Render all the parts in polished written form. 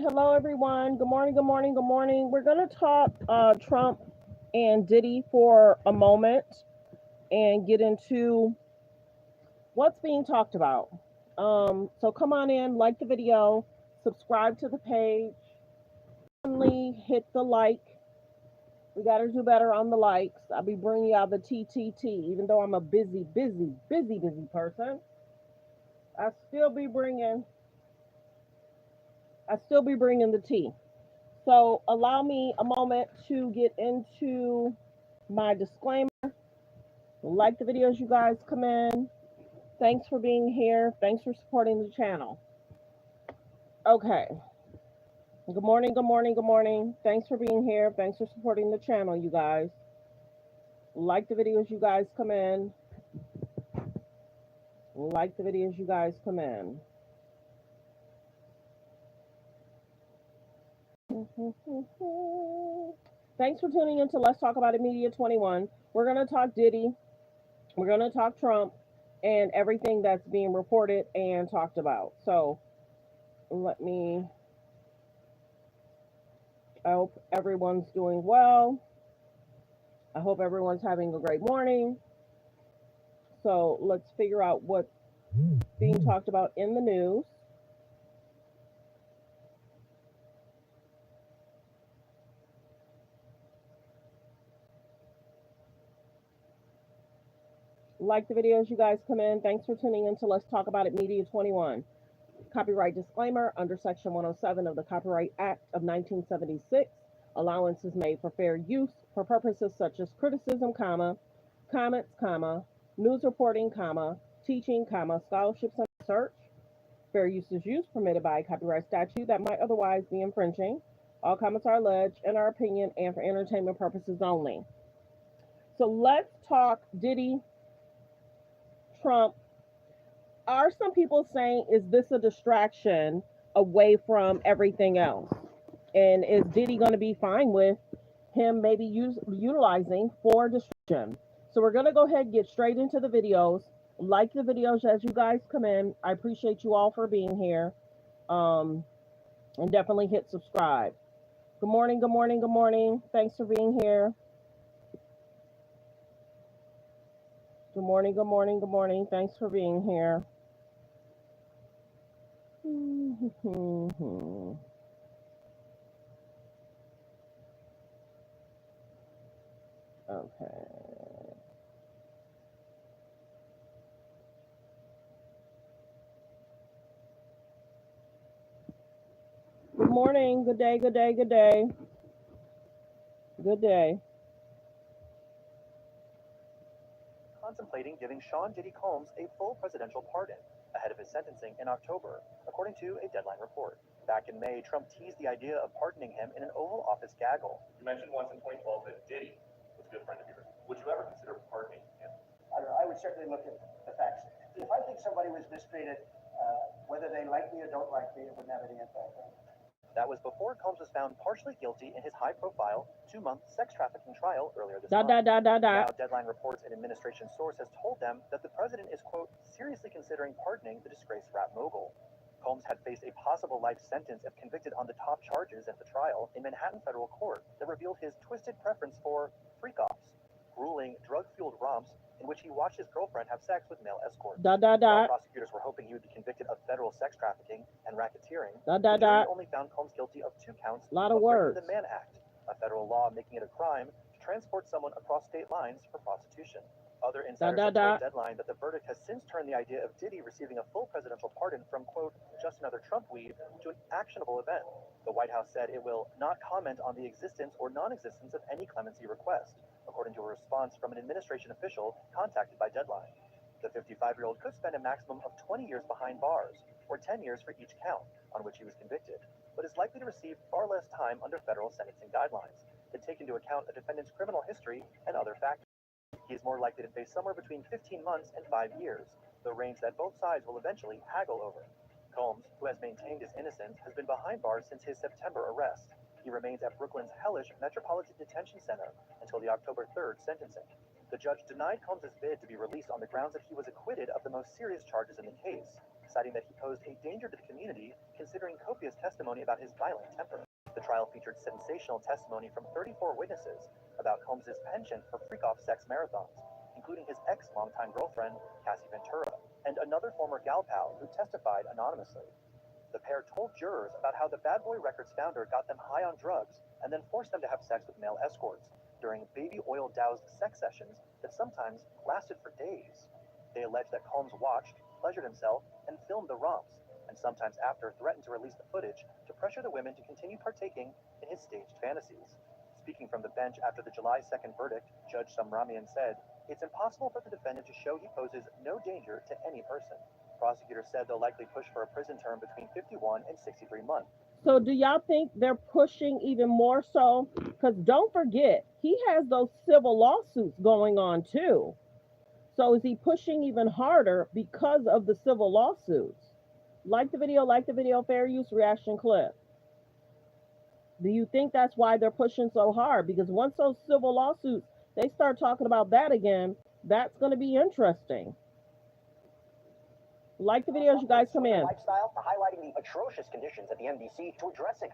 Hello, everyone. Good morning. Good morning. Good morning. We're going to talk Trump and Diddy for a moment and get into what's being talked about. So come on in, like the video, subscribe to the page, definitely hit the like. We got to do better on the likes. I'll be bringing y'all the TTT, even though I'm a busy person. I still be bringing, I still be bringing the tea. So allow me a moment to get into my disclaimer. Like the videos, you guys come in. Thanks for being here. Thanks for supporting the channel. Okay. Good morning, good morning, good morning. Thanks for being here. Thanks for supporting the channel, you guys. Like the videos, you guys come in. Like the videos, you guys come in. Thanks for tuning in to Let's Talk About It Media 21. We're going to talk Diddy. We're going to talk Trump and everything that's being reported and talked about. So I hope everyone's doing well. I hope everyone's having a great morning. So let's figure out what's being talked about in the news. Like the videos, you guys come in. Thanks for tuning in to Let's Talk About It Media 21. Copyright disclaimer under Section 107 of the Copyright Act of 1976. Allowance is made for fair use for purposes such as criticism, comments, news reporting, teaching, scholarships and research. Fair use is used permitted by a copyright statute that might otherwise be infringing. All comments are alleged in our opinion and for entertainment purposes only. So let's talk Diddy, Trump. Are some people saying, is this a distraction away from everything else? And is Diddy going to be fine with him maybe utilizing for distraction? So we're going to go ahead and get straight into the videos. Like the videos as you guys come in. I appreciate you all for being here. And definitely hit subscribe. Good morning, good morning, good morning. Thanks for being here. Good morning, good morning, good morning. Thanks for being here. Okay. Good morning, good day, good day, good day. Good day. Contemplating giving Sean Diddy Combs a full presidential pardon ahead of his sentencing in October, according to a Deadline report. Back in May, Trump teased the idea of pardoning him in an Oval Office gaggle. You mentioned once in 2012 that Diddy was a good friend of yours. Would you ever consider pardoning him? I don't know. I would certainly look at the facts. If I think somebody was mistreated, whether they like me or don't like me, it wouldn't have any impact on me. That was before Combs was found partially guilty in his high-profile 2-month sex trafficking trial earlier this month. Now, Deadline reports an administration source has told them that the president is, quote, seriously considering pardoning the disgraced rap mogul. Combs had faced a possible life sentence if convicted on the top charges at the trial in Manhattan federal court that revealed his twisted preference for freak-offs, grueling, drug-fueled romps in which he watched his girlfriend have sex with male escorts. While prosecutors were hoping he would be convicted of federal sex trafficking and racketeering, the jury only found Combs guilty of 2 counts of breaking the Mann Act, a federal law making it a crime to transport someone across state lines for prostitution. Other insiders have told Deadline that the verdict has since turned the idea of Diddy receiving a full presidential pardon from, quote, just another Trump weed to an actionable event. The White House said it will not comment on the existence or non-existence of any clemency request, according to a response from an administration official contacted by Deadline. The 55-year-old could spend a maximum of 20 years behind bars, or 10 years for each count on which he was convicted, but is likely to receive far less time under federal sentencing guidelines that take into account a defendant's criminal history and other factors. He is more likely to face somewhere between 15 months and 5 years, the range that both sides will eventually haggle over. Combs, who has maintained his innocence, has been behind bars since his September arrest. He remains at Brooklyn's hellish Metropolitan Detention Center until the October 3rd sentencing. The judge denied Combs' bid to be released on the grounds that he was acquitted of the most serious charges in the case, citing that he posed a danger to the community, considering copious testimony about his violent temper. The trial featured sensational testimony from 34 witnesses about Combs' penchant for freak-off sex marathons, including his ex-longtime girlfriend, Cassie Ventura, and another former gal pal who testified anonymously. The pair told jurors about how the Bad Boy Records founder got them high on drugs and then forced them to have sex with male escorts during baby oil-doused sex sessions that sometimes lasted for days. They alleged that Combs watched, pleasured himself, and filmed the romps, and sometimes after threatened to release the footage to pressure the women to continue partaking in his staged fantasies. Speaking from the bench after the July 2nd verdict, Judge Samramian said, "It's impossible for the defendant to show he poses no danger to any person." Prosecutors said they'll likely push for a prison term between 51 and 63 months. So do y'all think they're pushing even more so? Because don't forget, he has those civil lawsuits going on too. So is he pushing even harder because of the civil lawsuits? Like the video, fair use reaction clip. Do you think that's why they're pushing so hard? Because once those civil lawsuits, they start talking about that again, that's going to be interesting. Like the video as you guys come in. Lifestyle to highlighting the atrocious conditions at the MDC to addressing.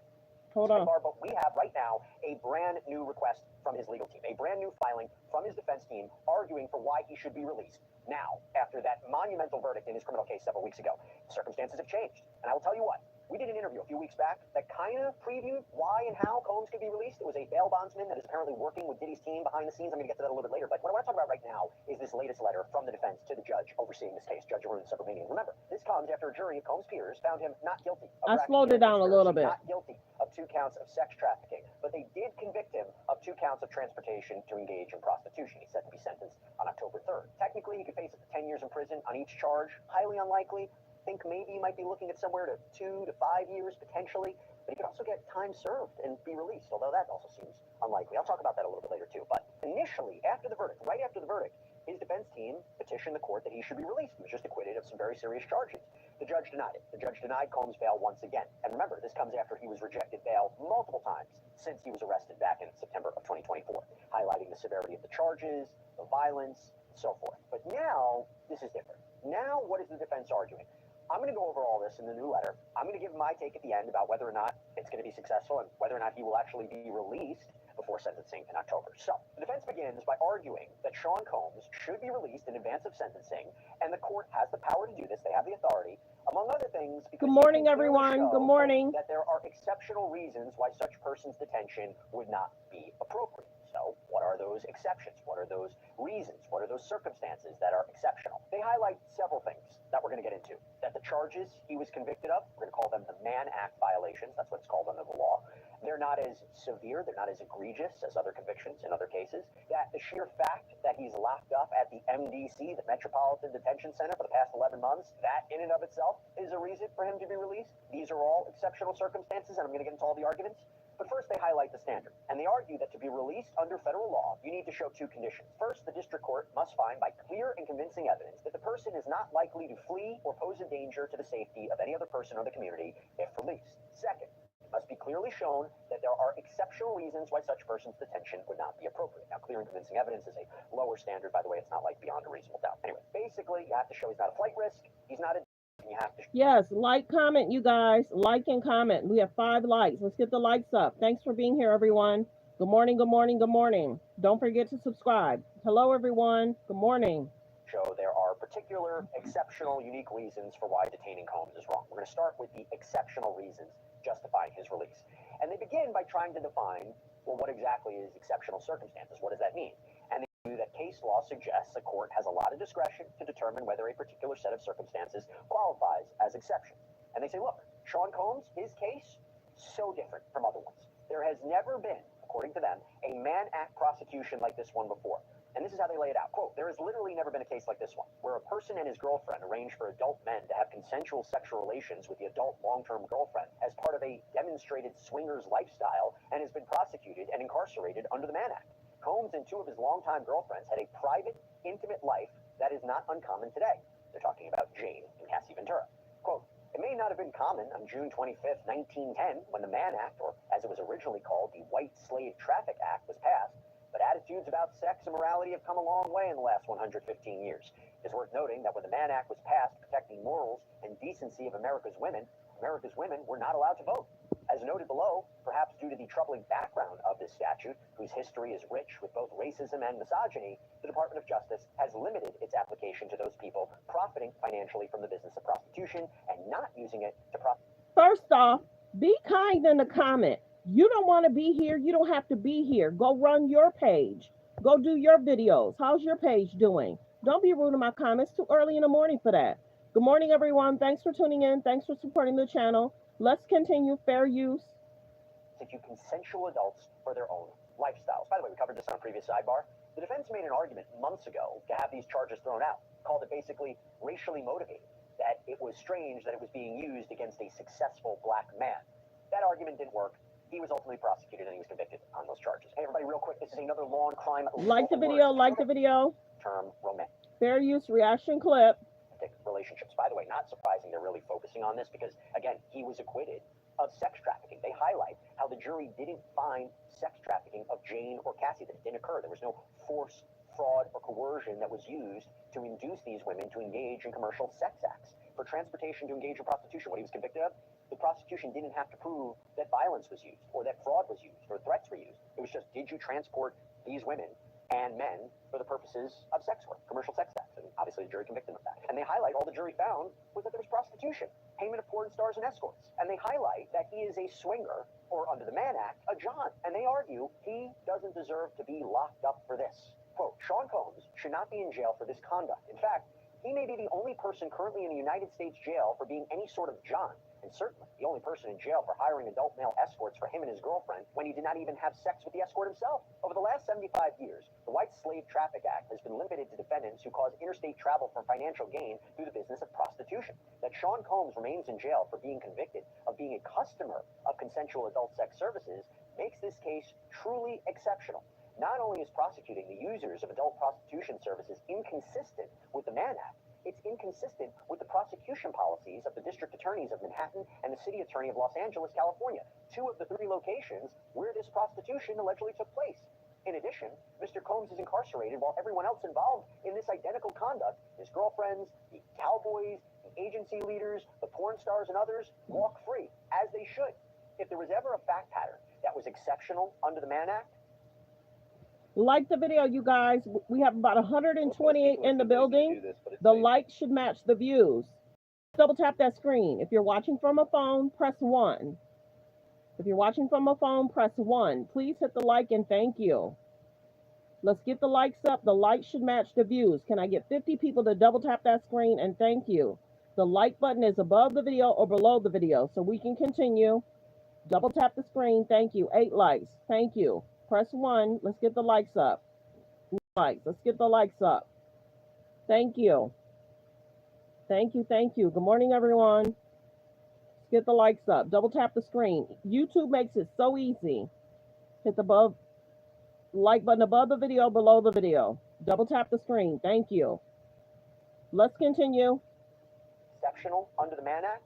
Hold on. But we have right now a brand new request from his legal team, a brand new filing from his defense team arguing for why he should be released. Now, after that monumental verdict in his criminal case several weeks ago, circumstances have changed. And I will tell you what, we did an interview a few weeks back that kind of previewed why and how Combs could be released. It was a bail bondsman that is apparently working with Diddy's team behind the scenes. I'm going to get to that a little bit later. But what I want to talk about right now is this latest letter from the defense to the judge overseeing this case, Judge Arun Subramanian. Remember, this comes after a jury of Combs' peers found him not guilty of I slowed it down a little bit. Not guilty of 2 counts of sex trafficking, but they did convict him of 2 counts of transportation to engage in prostitution. He's set to be sentenced on October 3rd. Technically, he could face up to 10 years in prison on each charge. Highly unlikely. Think maybe you might be looking at somewhere to 2 to 5 years potentially, but he could also get time served and be released, although that also seems unlikely. I'll talk about that a little bit later too. But initially, after the verdict, right after the verdict, his defense team petitioned the court that he should be released. He was just acquitted of some very serious charges. The judge denied it. The judge denied Combs bail once again. And remember, this comes after he was rejected bail multiple times since he was arrested back in September of 2024, highlighting the severity of the charges, the violence, and so forth. But now, this is different. Now, what is the defense arguing? I'm going to go over all this in the new letter. I'm going to give my take at the end about whether or not it's going to be successful and whether or not he will actually be released before sentencing in October. So, the defense begins by arguing that Sean Combs should be released in advance of sentencing, and the court has the power to do this. They have the authority, among other things, because good morning, everyone. Good morning. That there are exceptional reasons why such person's detention would not be appropriate. So, what are those exceptions? What are those reasons? What are those circumstances that are exceptional? They highlight several things that we're going to get into. That the charges he was convicted of, we're going to call them the Mann Act violations. That's what it's called under the law. They're not as severe, they're not as egregious as other convictions in other cases. That the sheer fact that he's locked up at the MDC, the Metropolitan Detention Center, for the past 11 months, that in and of itself is a reason for him to be released. These are all exceptional circumstances, and I'm going to get into all the arguments. But first, they highlight the standard, and they argue that to be released under federal law, you need to show 2 conditions. First, the district court must find by clear and convincing evidence that the person is not likely to flee or pose a danger to the safety of any other person or the community if released. Second, it must be clearly shown that there are exceptional reasons why such person's detention would not be appropriate. Now, clear and convincing evidence is a lower standard, by the way. It's not like beyond a reasonable doubt. Anyway, basically, you have to show he's not a flight risk, he's not a... You have to... Yes, like, comment, you guys. Like and comment. We have 5 likes. Let's get the likes up. Thanks for being here, everyone. Good morning, good morning, good morning. Don't forget to subscribe. Hello, everyone. Good morning. Show there are particular, exceptional, unique reasons for why detaining Combs is wrong. We're going to start with the exceptional reasons justifying his release. And they begin by trying to define, well, what exactly is exceptional circumstances? What does that mean? And they do that case law suggests a court has a lot of discretion to determine whether a particular set of circumstances qualifies as exceptions. And they say, look, Sean Combs, his case, so different from other ones. There has never been, according to them, a Mann Act prosecution like this one before. And this is how they lay it out. Quote, there has literally never been a case like this one, where a person and his girlfriend arrange for adult men to have consensual sexual relations with the adult long-term girlfriend as part of a demonstrated swingers lifestyle and has been prosecuted and incarcerated under the Mann Act. Combs and 2 of his longtime girlfriends had a private, intimate life that is not uncommon today. They're talking about Jane and Cassie Ventura. Quote, it may not have been common on June 25th, 1910, when the Mann Act, or as it was originally called, the White Slave Traffic Act, was passed, But attitudes about sex and morality have come a long way in the last 115 years. It's worth noting that when the Mann Act was passed protecting morals and decency of America's women were not allowed to vote. As noted below, perhaps due to the troubling background of this statute, whose history is rich with both racism and misogyny, the Department of Justice has limited its application to those people profiting financially from the business of prostitution and not using it to profit. First off, be kind in the comment. You don't want to be here. You don't have to be here. Go run your page. Go do your videos. How's your page doing? Don't be rude in my comments. Too early in the morning for that. Good morning, everyone. Thanks for tuning in. Thanks for supporting the channel. Let's continue fair use. To consensual adults for their own lifestyles. By the way, we covered this on a previous sidebar. The defense made an argument months ago to have these charges thrown out, called it basically racially motivated, that it was strange that it was being used against a successful black man. That argument didn't work. He was ultimately prosecuted and he was convicted on those charges. Hey, everybody, real quick, this is another law and crime. Like the video, like the video. Term romantic. Fair use reaction clip. Relationships. By the way, not surprising they're really focusing on this because, again, he was acquitted of sex trafficking. They highlight how the jury didn't find sex trafficking of Jane or Cassie, that it didn't occur. There was no force, fraud, or coercion that was used to induce these women to engage in commercial sex acts. For transportation to engage in prostitution, what he was convicted of, the prosecution didn't have to prove that violence was used or that fraud was used or threats were used. It was just, did you transport these women and men for the purposes of sex work, commercial sex acts? And obviously the jury convicted him of that. And they highlight all the jury found was that there was prostitution, payment of porn stars and escorts. And they highlight that he is a swinger, or under the Mann Act, a John. And they argue he doesn't deserve to be locked up for this. Quote, Sean Combs should not be in jail for this conduct. In fact, he may be the only person currently in a United States jail for being any sort of John. And certainly the only person in jail for hiring adult male escorts for him and his girlfriend when he did not even have sex with the escort himself. Over the last 75 years, the White Slave Traffic Act has been limited to defendants who cause interstate travel for financial gain through the business of prostitution. That Sean Combs remains in jail for being convicted of being a customer of consensual adult sex services makes this case truly exceptional. Not only is prosecuting the users of adult prostitution services inconsistent with the Mann Act, it's inconsistent with the prosecution policies of the district attorneys of Manhattan and the city attorney of Los Angeles, California, 2 of the 3 locations where this prostitution allegedly took place. In addition, Mr. Combs is incarcerated while everyone else involved in this identical conduct, his girlfriends, the cowboys, the agency leaders, the porn stars, and others, walk free, as they should. If there was ever a fact pattern that was exceptional under the Mann Act, like the video, you guys. We have about 128 in the building. The likes should match the views. Double tap that screen. If you're watching from a phone, press 1. If you're watching from a phone, press 1. Please hit the like and thank you. Let's get the likes up. The likes should match the views. Can I get 50 people to double tap that screen and thank you? The like button is above the video or below the video so we can continue. Double tap the screen. Thank you. 8 likes. Thank you. Press 1. Let's get the likes up. Likes. Let's get the likes up. Thank you. Thank you. Thank you. Good morning, everyone. Let's get the likes up. Double tap the screen. YouTube makes it so easy. Hit the like button above the video, below the video. Double tap the screen. Thank you. Let's continue. Exceptional under the Mann Act,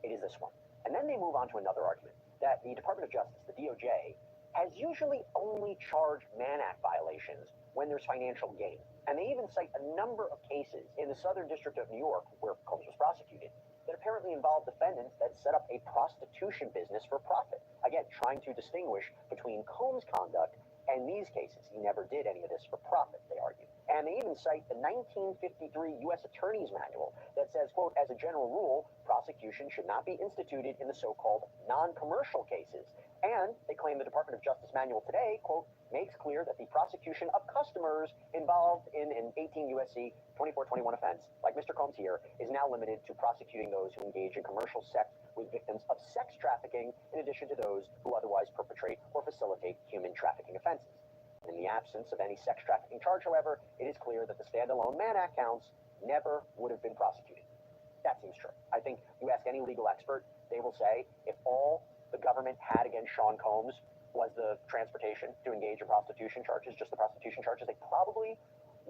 it is this one. And then they move on to another argument that the Department of Justice, the DOJ, has usually only charged Mann Act violations when there's financial gain. And they even cite a number of cases in the Southern District of New York, where Combs was prosecuted, that apparently involved defendants that set up a prostitution business for profit. Again, trying to distinguish between Combs' conduct and these cases. He never did any of this for profit, they argue. And they even cite the 1953 U.S. Attorney's Manual that says, quote, as a general rule, prosecution should not be instituted in the so-called non-commercial cases. And they claim the Department of Justice manual today, quote, makes clear that the prosecution of customers involved in an 18 U.S.C. 2421 offense, like Mr. Combs here, is now limited to prosecuting those who engage in commercial sex with victims of sex trafficking, in addition to those who otherwise perpetrate or facilitate human trafficking offenses. In the absence of any sex trafficking charge, however, it is clear that the standalone Mann Act counts never would have been prosecuted. That seems true. I think you ask any legal expert, they will say if all the government had against Sean Combs was the transportation to engage in prostitution charges, just the prostitution charges, they probably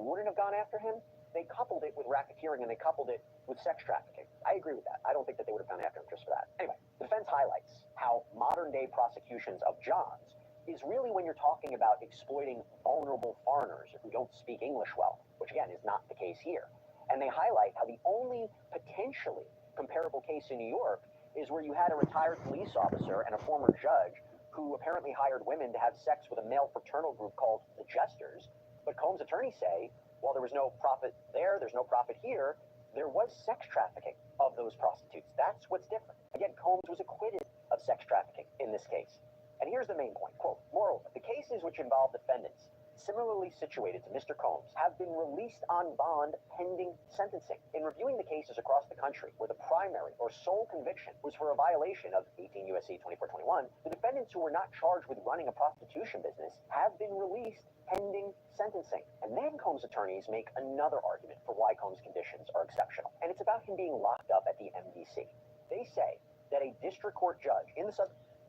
wouldn't have gone after him. They coupled it with racketeering and they coupled it with sex trafficking. I agree with that. I don't think that they would have gone after him just for that. Anyway, the defense highlights how modern day prosecutions of Johns is really when you're talking about exploiting vulnerable foreigners who don't speak English well, which again is not the case here. And they highlight how the only potentially comparable case in New York is where you had a retired police officer and a former judge who apparently hired women to have sex with a male fraternal group called the Jesters. But Combs' attorneys say, while there was no profit there, there's no profit here, there was sex trafficking of those prostitutes. That's what's different. Again, Combs was acquitted of sex trafficking in this case. And here's the main point, quote, moreover, the cases which involve defendants similarly situated to Mr. Combs have been released on bond pending sentencing. In reviewing the cases across the country where the primary or sole conviction was for a violation of 18 U.S.C. 2421, the defendants who were not charged with running a prostitution business have been released pending sentencing. And then Combs' attorneys make another argument for why Combs' conditions are exceptional. And it's about him being locked up at the MDC. They say that a district court judge in the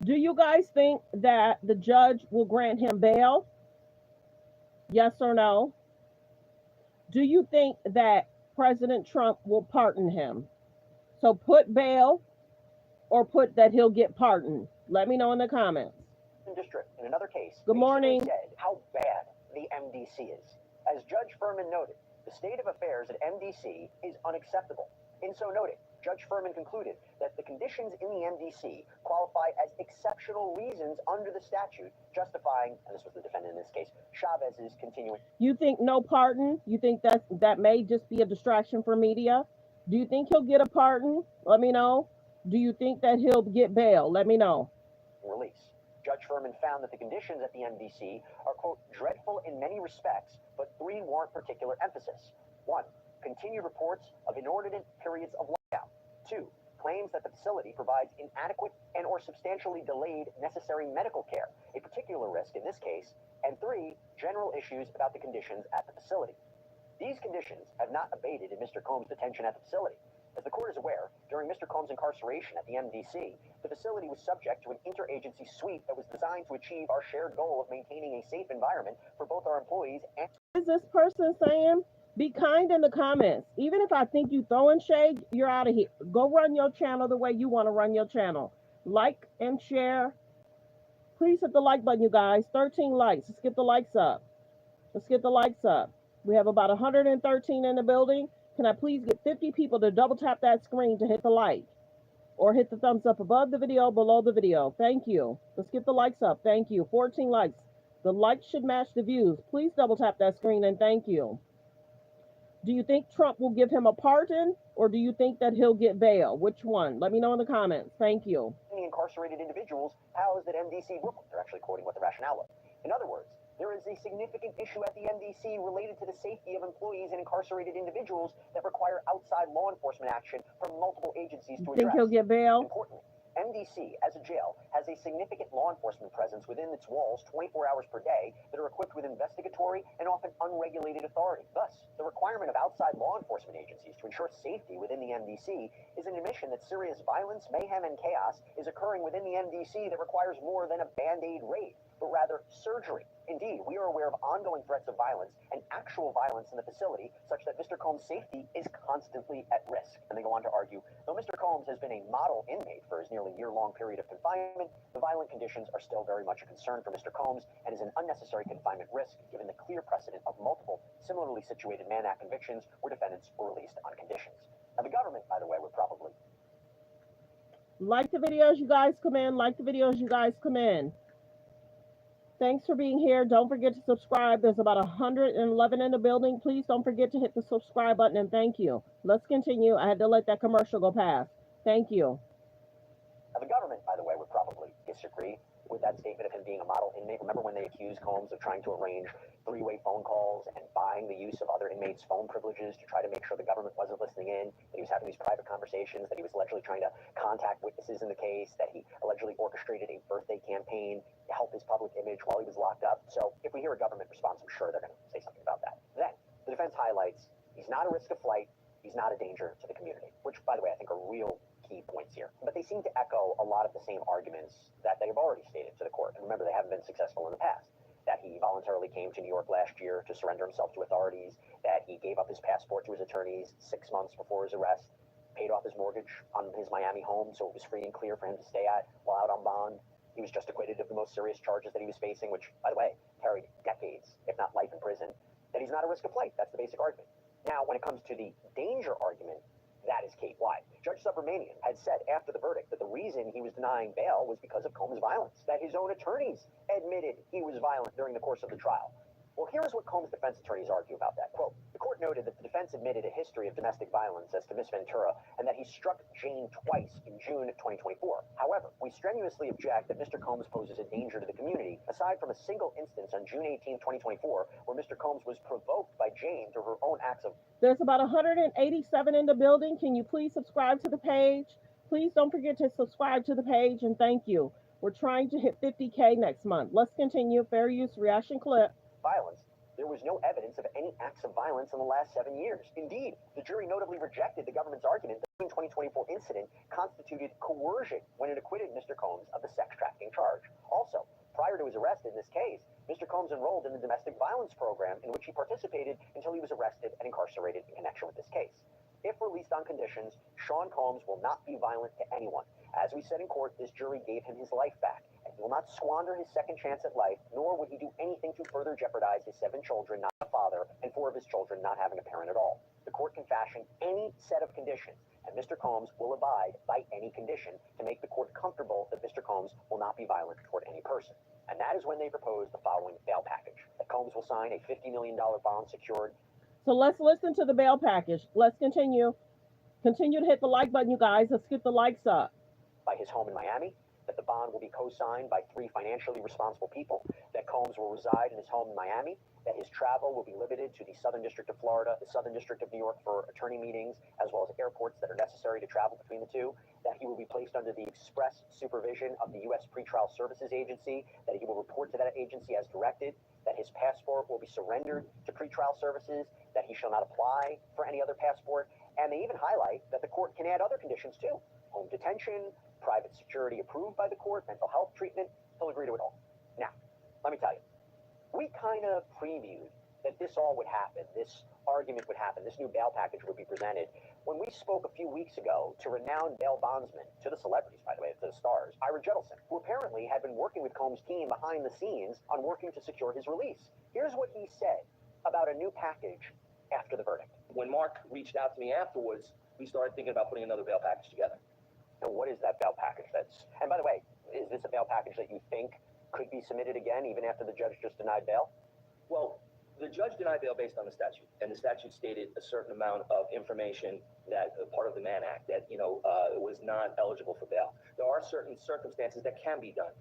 Do you guys think that the judge will grant him bail? Yes or no? Do you think that President Trump will pardon him? So put bail or put that he'll get pardoned. Let me know in the comments. district in another case Good morning. said how bad the MDC is. As Judge Furman noted, the state of affairs at MDC is unacceptable. In so noting, Judge Furman concluded that the conditions in the MDC qualify as exceptional reasons under the statute, justifying, and this was the defendant in this case, Chavez's continuing. You think no pardon? You think that may just be a distraction for media? Do you think he'll get a pardon? Let me know. Do you think that he'll get bail? Let me know. Release. Judge Furman found that the conditions at the MDC are, quote, dreadful in many respects, but three warrant particular emphasis. 1, continued reports of inordinate periods of lockout. 2, claims that the facility provides inadequate and or substantially delayed necessary medical care, a particular risk in this case. And 3, general issues about the conditions at the facility. These conditions have not abated in Mr. Combs' detention at the facility. As the court is aware, during Mr. Combs' incarceration at the MDC, the facility was subject to an interagency sweep that was designed to achieve our shared goal of maintaining a safe environment for both our employees and... What is this person saying? Be kind in the comments. Even if I think you throwing shade, you're out of here. Go run your channel the way you want to run your channel. Like and share. Please hit the like button, you guys. 13 likes. Let's get the likes up. Let's get the likes up. We have about 113 in the building. Can I please get 50 people to double tap that screen to hit the like? Or hit the thumbs up above the video, below the video. Thank you. Let's get the likes up. Thank you. 14 likes. The likes should match the views. Please double tap that screen and thank you. Do you think Trump will give him a pardon, or do you think that he'll get bail? Which one? Let me know in the comments. Thank you. The incarcerated individuals housed at MDC Brooklyn. They're actually quoting what the rationale was. In other words, there is a significant issue at the MDC related to the safety of employees and incarcerated individuals that require outside law enforcement action from multiple agencies to address. Think he'll get bail? Importantly, MDC, as a jail, has a significant law enforcement presence within its walls 24 hours per day that are equipped with investigatory and often unregulated authority. Thus, the requirement of outside law enforcement agencies to ensure safety within the MDC is an admission that serious violence, mayhem, and chaos is occurring within the MDC that requires more than a Band-Aid raid, but rather surgery. Indeed, we are aware of ongoing threats of violence and actual violence in the facility, such that Mr. Combs' safety is constantly at risk. And they go on to argue, though Mr. Combs has been a model inmate for his nearly year-long period of confinement, the violent conditions are still very much a concern for Mr. Combs and is an unnecessary confinement risk, given the clear precedent of multiple similarly situated Mann Act convictions where defendants were released on conditions. Now, the government, by the way, would probably... Like the videos, you guys come in. Like the videos, you guys come in. Thanks for being here. Don't forget to subscribe. There's about 111 in the building. Please don't forget to hit the subscribe button, and thank you. Let's continue. I had to let that commercial go past. Thank you. Now, the government, by the way, would probably disagree with that statement of him being a model inmate. Remember when they accused Combs of trying to arrange three-way phone calls and buying the use of other inmates' phone privileges to try to make sure the government wasn't listening in, that he was having these private conversations, that he was allegedly trying to contact witnesses in the case, that he allegedly orchestrated a birthday campaign to help his public image while he was locked up. So if we hear a government response, I'm sure they're going to say something about that. Then the defense highlights he's not a risk of flight, he's not a danger to the community, which, by the way, I think are real key points here. But they seem to echo a lot of the same arguments that they've already stated to the court. And remember, they haven't been successful in the past. That he voluntarily came to New York last year to surrender himself to authorities, that he gave up his passport to his attorneys 6 months before his arrest, paid off his mortgage on his Miami home so it was free and clear for him to stay at while out on bond, He was just acquitted of the most serious charges that he was facing, which, by the way, carried decades, if not life in prison, that he's not at risk of flight. That's the basic argument. Now, when it comes to the danger argument, that is Kate-wide. Judge Subramanian had said after the verdict that the reason he was denying bail was because of Combs' violence, that his own attorneys admitted he was violent during the course of the trial. Well, here's what Combs' defense attorneys argue about that. Quote, the court noted that the defense admitted a history of domestic violence as to Miss Ventura and that he struck Jane twice in June 2024. However, we strenuously object that Mr. Combs poses a danger to the community, aside from a single instance on June 18, 2024, where Mr. Combs was provoked by Jane through her own acts of... There's about 187 in the building. Can you please subscribe to the page? Please don't forget to subscribe to the page, and thank you. We're trying to hit 50K next month. Let's continue. Fair use reaction clip. Violence. There was no evidence of any acts of violence in the last 7 years. Indeed, the jury notably rejected the government's argument that the 2024 incident constituted coercion when it acquitted Mr. Combs of the sex trafficking charge. Also, prior to his arrest in this case, Mr. Combs enrolled in the domestic violence program in which he participated until he was arrested and incarcerated in connection with this case. If released on conditions, Sean Combs will not be violent to anyone. As we said in court, this jury gave him his life back, and he will not squander his second chance at life, nor would he do anything to further jeopardize his 7 children not a father, and 4 of his children not having a parent at all. The court can fashion any set of conditions, and Mr. Combs will abide by any condition to make the court comfortable that Mr. Combs will not be violent toward any person. And that is when they propose the following bail package. That Combs will sign a $50 million bond secured. So let's listen to the bail package. Let's continue. Continue to hit the like button, you guys. Let's get the likes up. By his home in Miami, that the bond will be co-signed by 3 financially responsible people, that Combs will reside in his home in Miami, that his travel will be limited to the Southern District of Florida, the Southern District of New York for attorney meetings, as well as airports that are necessary to travel between the two, that he will be placed under the express supervision of the U.S. Pretrial Services Agency, that he will report to that agency as directed, that his passport will be surrendered to pretrial services, that he shall not apply for any other passport, and they even highlight that the court can add other conditions too. Home detention, private security approved by the court, mental health treatment. He'll agree to it all. Now, let me tell you, we kind of previewed that this all would happen, this argument would happen, this new bail package would be presented when we spoke a few weeks ago to renowned bail bondsman, to the celebrities, by the way, to the stars, Ira Jettleson, who apparently had been working with Combs' team behind the scenes on working to secure his release. Here's what he said about a new package after the verdict. When Mark reached out to me afterwards, we started thinking about putting another bail package together. And what is that bail package and by the way, is this a bail package that you think could be submitted again even after the judge just denied bail? Well, the judge denied bail based on the statute, and the statute stated a certain amount of information that part of the Mann Act that, was not eligible for bail. There are certain circumstances that can be done.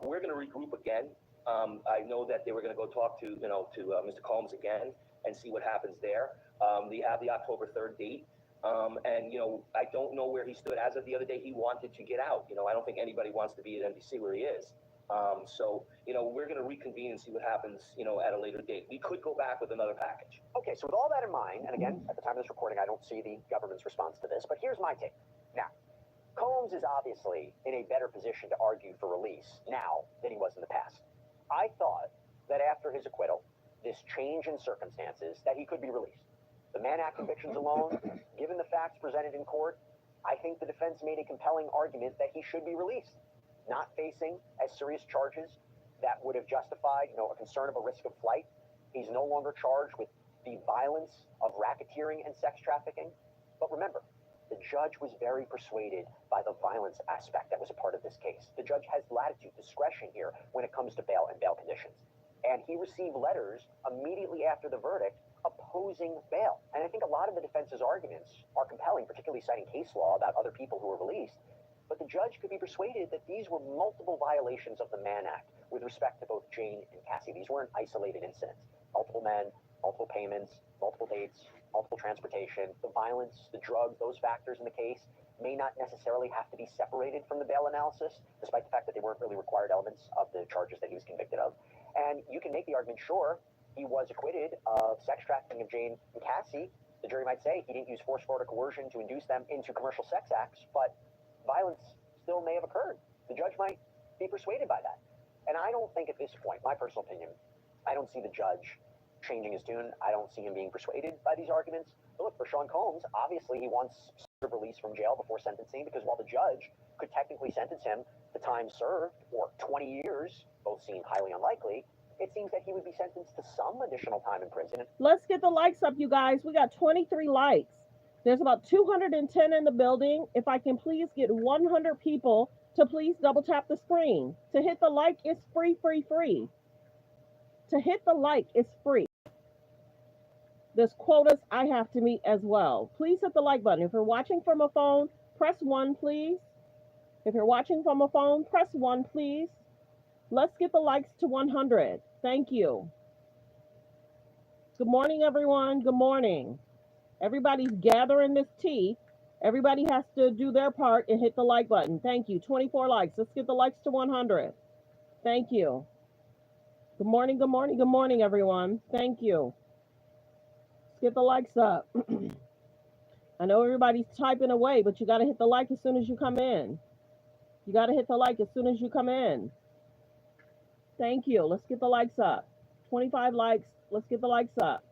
We're going to regroup again. I know that they were going to go talk to, Mr. Combs again and see what happens there. They have the October 3rd date. I don't know where he stood. As of the other day, he wanted to get out. I don't think anybody wants to be at NBC where he is. We're going to reconvene and see what happens, at a later date. We could go back with another package. Okay, so with all that in mind, and again, at the time of this recording, I don't see the government's response to this, but here's my take. Now, Combs is obviously in a better position to argue for release now than he was in the past. I thought that after his acquittal, this change in circumstances, that he could be released. The Mann Act convictions alone, given the facts presented in court, I think the defense made a compelling argument that he should be released, not facing as serious charges that would have justified, a concern of a risk of flight. He's no longer charged with the violence of racketeering and sex trafficking. But remember, the judge was very persuaded by the violence aspect that was a part of this case. The judge has latitude, discretion here when it comes to bail and bail conditions. And he received letters immediately after the verdict opposing bail. And I think a lot of the defense's arguments are compelling, particularly citing case law about other people who were released. But the judge could be persuaded that these were multiple violations of the Mann Act with respect to both Jane and Cassie. These weren't isolated incidents. Multiple men, multiple payments, multiple dates, multiple transportation, the violence, the drugs, those factors in the case may not necessarily have to be separated from the bail analysis, despite the fact that they weren't really required elements of the charges that he was convicted of. And you can make the argument, sure, he was acquitted of sex trafficking of Jane and Cassie. The jury might say he didn't use force, fraud, or coercion to induce them into commercial sex acts, but violence still may have occurred. The judge might be persuaded by that. And I don't think at this point, my personal opinion, I don't see the judge changing his tune. I don't see him being persuaded by these arguments. But look, for Sean Combs, obviously he wants release from jail before sentencing, because while the judge could technically sentence him the time served, or 20 years, both seem highly unlikely, it seems that he would be sentenced to some additional time in prison. Let's get the likes up, you guys. We got 23 likes. There's about 210 in the building. If I can please get 100 people to please double tap the screen. To hit the like is free, free, free. To hit the like is free. There's quotas I have to meet as well. Please hit the like button. If you're watching from a phone, press 1, please. If you're watching from a phone, press 1, please. Let's get the likes to 100. Thank you. Good morning, everyone. Good morning. Everybody's gathering this tea. Everybody has to do their part and hit the like button. Thank you. 24 likes. Let's get the likes to 100. Thank you. Good morning, good morning, good morning, everyone. Thank you. Let's get the likes up. I know everybody's typing away, but you got to hit the like as soon as you come in. You got to hit the like as soon as you come in. Thank you. Let's get the likes up. 25 likes. Let's get the likes up.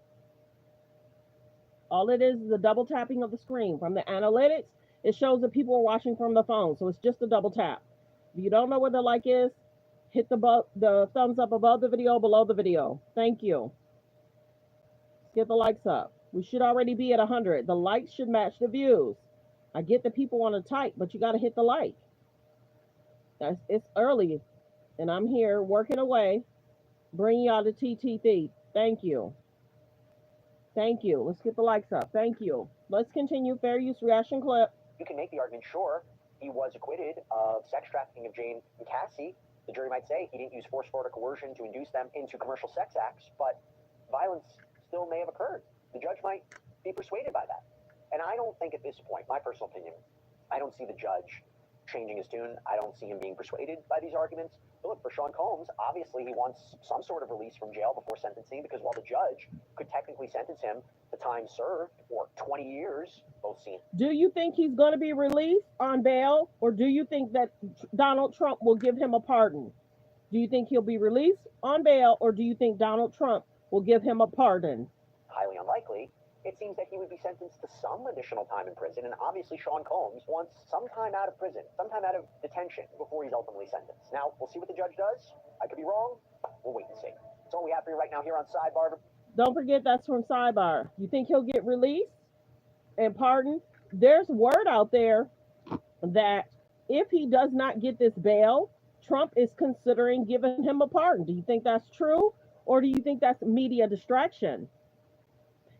All it is the double tapping of the screen. From the analytics, it shows that people are watching from the phone. So it's just a double tap. If you don't know where the like is, hit the thumbs up above the video, below the video. Thank you. Let's get the likes up. We should already be at 100. The likes should match the views. I get that people want to type, but you got to hit the like. It's early, and I'm here working away, bringing y'all to TTT. Thank you. Thank you. Let's get the likes up. Thank you. Let's continue. Fair use reaction clip. You can make the argument, sure, he was acquitted of sex trafficking of Jane and Cassie. The jury might say he didn't use force, fraud, or coercion to induce them into commercial sex acts, but violence still may have occurred. The judge might be persuaded by that. And I don't think at this point, my personal opinion, I don't see the judge changing his tune. I don't see him being persuaded by these arguments. But look, for Sean Combs, obviously he wants some sort of release from jail before sentencing, because while the judge could technically sentence him to time served or 20 years, both seem. Do you think he's going to be released on bail, or do you think that Donald Trump will give him a pardon? Do you think he'll be released on bail, or do you think Donald Trump will give him a pardon? Highly unlikely. It seems that he would be sentenced to some additional time in prison, and obviously Sean Combs wants some time out of prison, some time out of detention before he's ultimately sentenced. Now, we'll see what the judge does. I could be wrong. We'll wait and see. That's all we have for you right now here on Sidebar. Don't forget, that's from Sidebar. You think he'll get released and pardoned? There's word out there that if he does not get this bail, Trump is considering giving him a pardon. Do you think that's true, or do you think that's media distraction?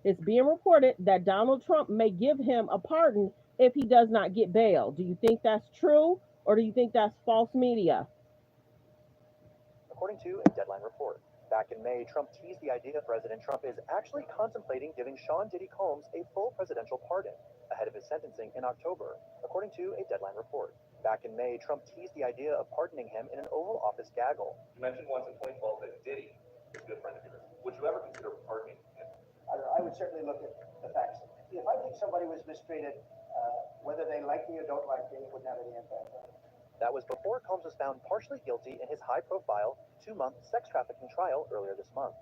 It's being reported that Donald Trump may give him a pardon if he does not get bail. Do you think that's true, or do you think that's false media? According to a Deadline report, back in May, Trump teased the idea President Trump is actually contemplating giving Sean Diddy Combs a full presidential pardon ahead of his sentencing in October. According to a Deadline report, back in May, Trump teased the idea of pardoning him in an Oval Office gaggle. You mentioned once in 2012 that Diddy was a good friend of yours. Would you ever consider pardoning him? I would certainly look at the facts. If I think somebody was mistreated, whether they like me or don't like me, it wouldn't have any impact on it. That was before Combs was found partially guilty in his high-profile 2-month sex trafficking trial earlier this month.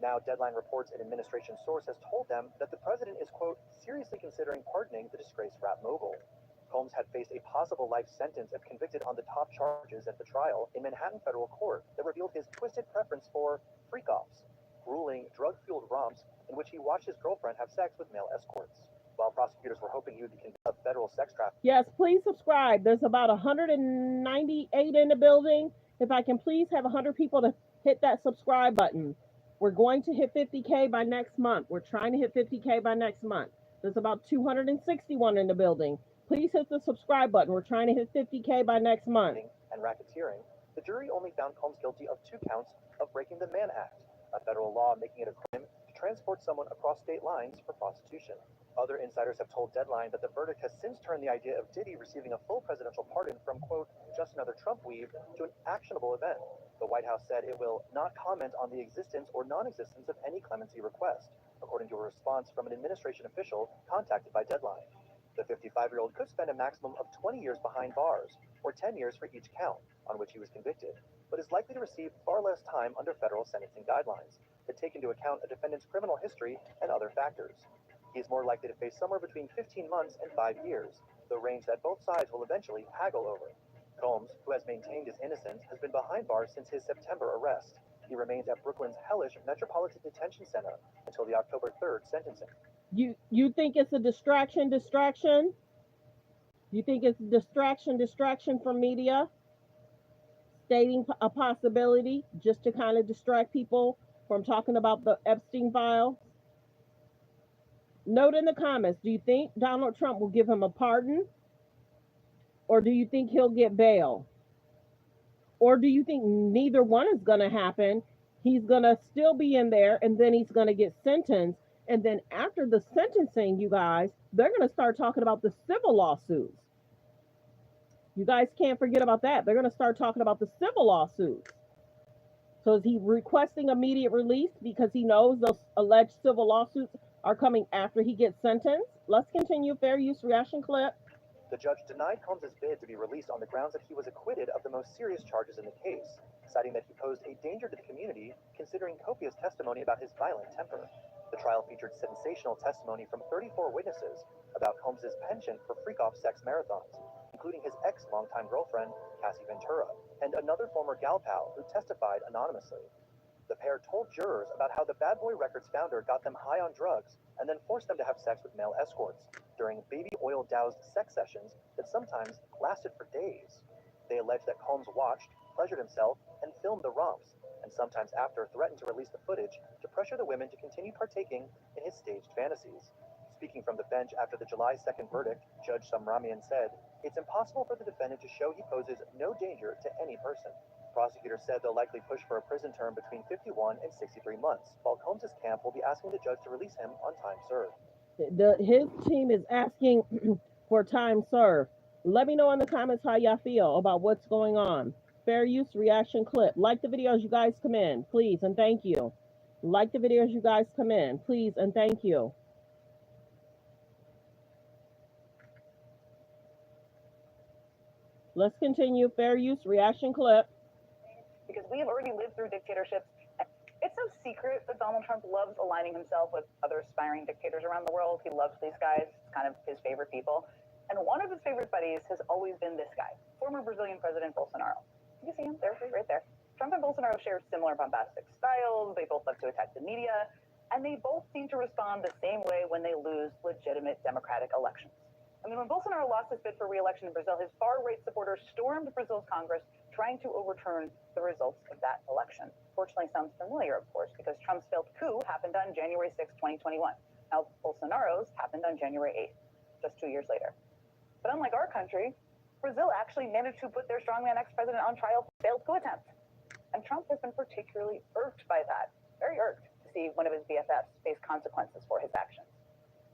Now, Deadline reports an administration source has told them that the president is, quote, seriously considering pardoning the disgraced rap mogul. Combs had faced a possible life sentence if convicted on the top charges at the trial in Manhattan federal court that revealed his twisted preference for freak-offs, grueling, drug-fueled romps in which he watched his girlfriend have sex with male escorts. While prosecutors were hoping he would be convicted of federal sex trafficking. Yes, please subscribe. There's about 198 in the building. If I can please have 100 people to hit that subscribe button. We're going to hit 50K by next month. We're trying to hit 50K by next month. There's about 261 in the building. Please hit the subscribe button. We're trying to hit 50K by next month. And racketeering, the jury only found Combs guilty of 2 counts of breaking the Mann Act, a federal law making it a crime to transport someone across state lines for prostitution. Other insiders have told Deadline that the verdict has since turned the idea of Diddy receiving a full presidential pardon from, quote, just another Trump weave to an actionable event. The White House said it will not comment on the existence or non-existence of any clemency request, according to a response from an administration official contacted by Deadline. The 55-year-old could spend a maximum of 20 years behind bars, or 10 years for each count on which he was convicted, but is likely to receive far less time under federal sentencing guidelines that take into account a defendant's criminal history and other factors. He is more likely to face somewhere between 15 months and 5 years, the range that both sides will eventually haggle over. Combs, who has maintained his innocence, has been behind bars since his September arrest. He remains at Brooklyn's hellish Metropolitan Detention Center until the October 3rd sentencing. You think it's a distraction? You think it's distraction from media? Stating a possibility just to kind of distract people from talking about the Epstein files? Note in the comments, do you think Donald Trump will give him a pardon? Or do you think he'll get bail? Or do you think neither one is going to happen? He's going to still be in there and then he's going to get sentenced. And then after the sentencing, you guys, they're going to start talking about the civil lawsuits. You guys can't forget about that. They're going to start talking about the civil lawsuits. So is he requesting immediate release because he knows those alleged civil lawsuits are coming after he gets sentenced? Let's continue. Fair use reaction clip. The judge denied Combs' bid to be released on the grounds that he was acquitted of the most serious charges in the case, citing that he posed a danger to the community, considering copious testimony about his violent temper. The trial featured sensational testimony from 34 witnesses about Combs' penchant for freak-off sex marathons, including his ex-longtime girlfriend, Cassie Ventura, and another former gal pal who testified anonymously. The pair told jurors about how the Bad Boy Records founder got them high on drugs and then forced them to have sex with male escorts during baby oil doused sex sessions that sometimes lasted for days. They alleged that Combs watched, pleasured himself, and filmed the romps, and sometimes after threatened to release the footage to pressure the women to continue partaking in his staged fantasies. Speaking from the bench after the July 2nd verdict, Judge Samramian said, "It's impossible for the defendant to show he poses no danger to any person." Prosecutors said they'll likely push for a prison term between 51 and 63 months, while Combs' camp will be asking the judge to release him on time served. His team is asking for time served. Let me know in the comments how y'all feel about what's going on. Fair use reaction clip. Like the video as you guys come in, please, and thank you. Like the video as you guys come in, please, and thank you. Let's continue. Fair use reaction clip. Because we have already lived through dictatorships. It's no secret that Donald Trump loves aligning himself with other aspiring dictators around the world. He loves these guys. It's kind of his favorite people. And one of his favorite buddies has always been this guy, former Brazilian President Bolsonaro. You can see him there, right there. Trump and Bolsonaro share similar bombastic styles. They both love to attack the media. And they both seem to respond the same way when they lose legitimate democratic elections. I mean, when Bolsonaro lost his bid for re-election in Brazil, his far-right supporters stormed Brazil's Congress trying to overturn the results of that election. Fortunately, sounds familiar, of course, because Trump's failed coup happened on January 6, 2021. Now, Bolsonaro's happened on January 8th, just 2 years later. But unlike our country, Brazil actually managed to put their strongman ex-president on trial for failed coup attempt. And Trump has been particularly irked by that, very irked to see one of his BFFs face consequences for his actions.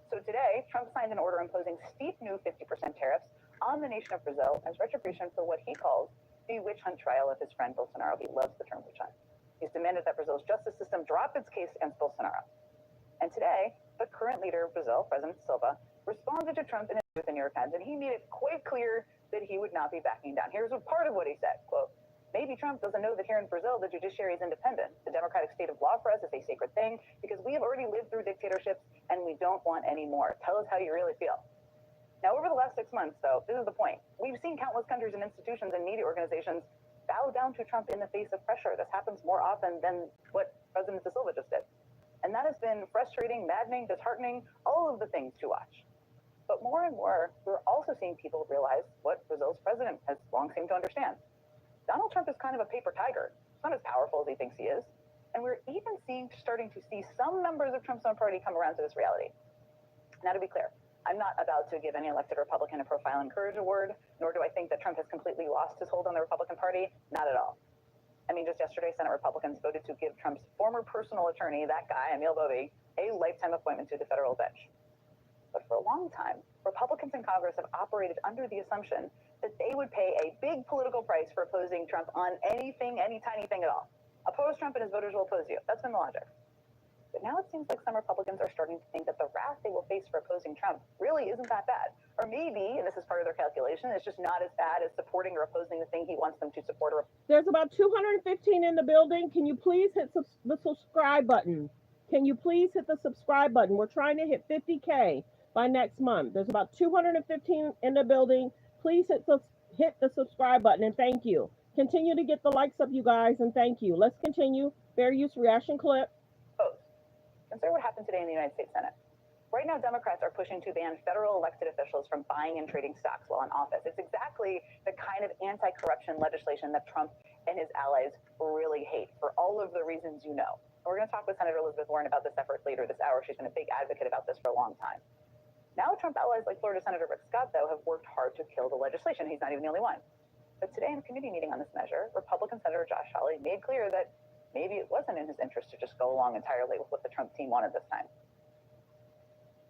So today, Trump signed an order imposing steep new 50% tariffs on the nation of Brazil as retribution for what he calls the witch hunt trial of his friend Bolsonaro. He loves the term witch hunt. He's demanded that Brazil's justice system drop its case against Bolsonaro. And today, the current leader of Brazil, President Silva, responded to Trump in the New York Times, and he made it quite clear that he would not be backing down. Here's a part of what he said, quote, "Maybe Trump doesn't know that here in Brazil, the judiciary is independent. The democratic state of law for us is a sacred thing because we have already lived through dictatorships and we don't want any more. Tell us how you really feel." Now, over the last 6 months, though, this is the point. We've seen countless countries and institutions and media organizations bow down to Trump in the face of pressure. This happens more often than what President Da Silva just did. And that has been frustrating, maddening, disheartening, all of the things to watch. But more and more, we're also seeing people realize what Brazil's president has long seemed to understand. Donald Trump is kind of a paper tiger. He's not as powerful as he thinks he is. And we're even starting to see some members of Trump's own party come around to this reality. Now, to be clear, I'm not about to give any elected Republican a Profile and Courage award, nor do I think that Trump has completely lost his hold on the Republican Party. Not at all. I mean, just yesterday, Senate Republicans voted to give Trump's former personal attorney, that guy, Emil Bovee, a lifetime appointment to the federal bench. But for a long time, Republicans in Congress have operated under the assumption that they would pay a big political price for opposing Trump on anything, any tiny thing at all. Oppose Trump and his voters will oppose you. That's been the logic. But now it seems like some Republicans are starting to think that the wrath they will face for opposing Trump really isn't that bad. Or maybe, and this is part of their calculation, it's just not as bad as supporting or opposing the thing he wants them to support. There's about 215 in the building. Can you please hit the subscribe button? Can you please hit the subscribe button? We're trying to hit 50K by next month. There's about 215 in the building. Please hit the subscribe button, and thank you. Continue to get the likes up, you guys, and thank you. Let's continue. Fair use reaction clip. Consider what happened today in the United States Senate. Right now, Democrats are pushing to ban federal elected officials from buying and trading stocks while in office. It's exactly the kind of anti-corruption legislation that Trump and his allies really hate for all of the reasons you know. We're going to talk with Senator Elizabeth Warren about this effort later this hour. She's been a big advocate about this for a long time. Now, Trump allies like Florida Senator Rick Scott, though, have worked hard to kill the legislation. He's not even the only one. But today in a committee meeting on this measure, Republican Senator Josh Hawley made clear that maybe it wasn't in his interest to just go along entirely with what the Trump team wanted this time.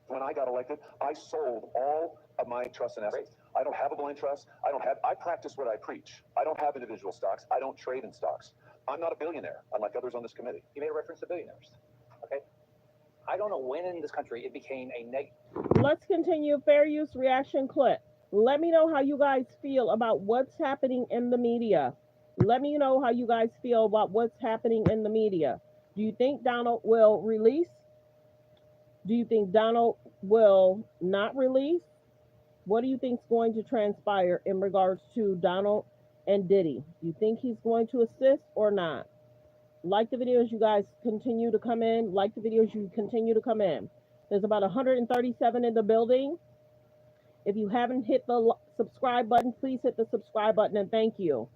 When I got elected, I sold all of my trusts and assets. I don't have a blind trust. I practice what I preach. I don't have individual stocks. I don't trade in stocks. I'm not a billionaire, unlike others on this committee. You made a reference to billionaires. Okay. I don't know when in this country it became a negative. Let's continue. Fair use reaction clip. Let me know how you guys feel about what's happening in the media. Let me know how you guys feel about what's happening in the media. Do you think Donald will release? Do you think Donald will not release? What do you think is going to transpire in regards to Donald and Diddy? Do you think he's going to assist or not? Like the videos, you guys continue to come in. Like the videos, you continue to come in. There's about 137 in the building. If you haven't hit the subscribe button, please hit the subscribe button, and thank you.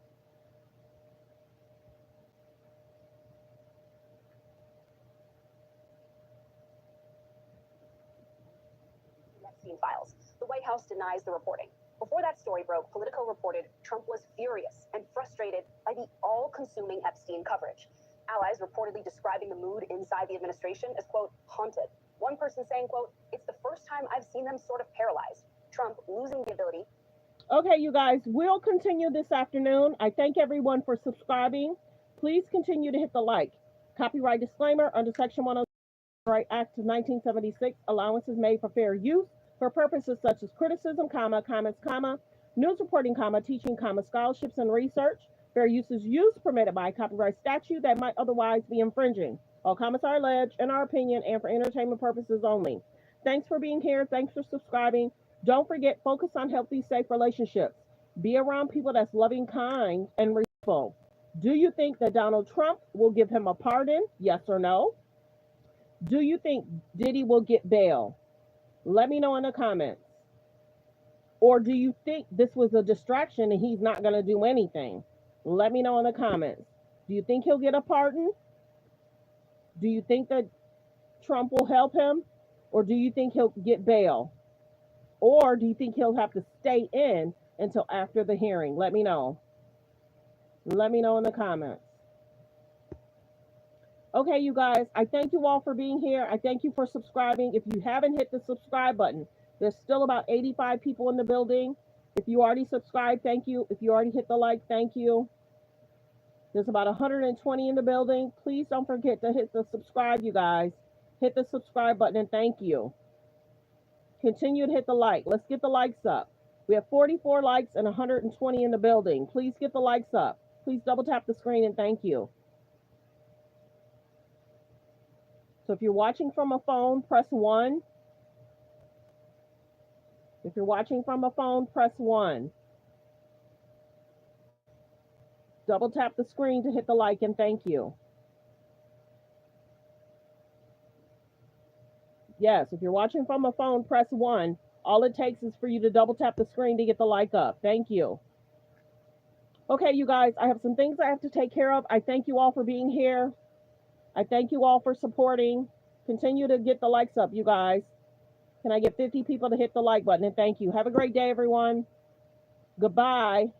Files. The White House denies the reporting. Before that story broke, Politico reported Trump was furious and frustrated by the all-consuming Epstein coverage. Allies reportedly describing the mood inside the administration as, quote, haunted. One person saying, quote, it's the first time I've seen them sort of paralyzed. Trump losing the ability. Okay, you guys, we'll continue this afternoon. I thank everyone for subscribing. Please continue to hit the like. Copyright disclaimer under Section 107 Copyright Act of 1976, allowances made for fair use for purposes such as criticism, comments, news reporting, teaching, scholarships, and research. Fair use is use permitted by copyright statute that might otherwise be infringing. All comments are alleged, in our opinion, and for entertainment purposes only. Thanks for being here. Thanks for subscribing. Don't forget, focus on healthy, safe relationships. Be around people that's loving, kind, and respectful. Do you think that Donald Trump will give him a pardon? Yes or no? Do you think Diddy will get bail? Let me know in the comments. Or do you think this was a distraction and he's not going to do anything? Let me know in the comments. Do you think he'll get a pardon? Do you think that Trump will help him? Or do you think he'll get bail? Or do you think he'll have to stay in until after the hearing? Let me know. Let me know in the comments. Okay, you guys, I thank you all for being here. I thank you for subscribing. If you haven't hit the subscribe button, there's still about 85 people in the building. If you already subscribed, thank you. If you already hit the like, thank you. There's about 120 in the building. Please don't forget to hit the subscribe, you guys. Hit the subscribe button, and thank you. Continue to hit the like. Let's get the likes up. We have 44 likes and 120 in the building. Please get the likes up. Please double tap the screen, and thank you. So if you're watching from a phone, press 1. If you're watching from a phone, press 1. Double tap the screen to hit the like, and thank you. Yes, if you're watching from a phone, press 1. All it takes is for you to double tap the screen to get the like up. Thank you. Okay, you guys, I have some things I have to take care of. I thank you all for being here. I thank you all for supporting. Continue to get the likes up, you guys. Can I get 50 people to hit the like button? And thank you. Have a great day, everyone. Goodbye.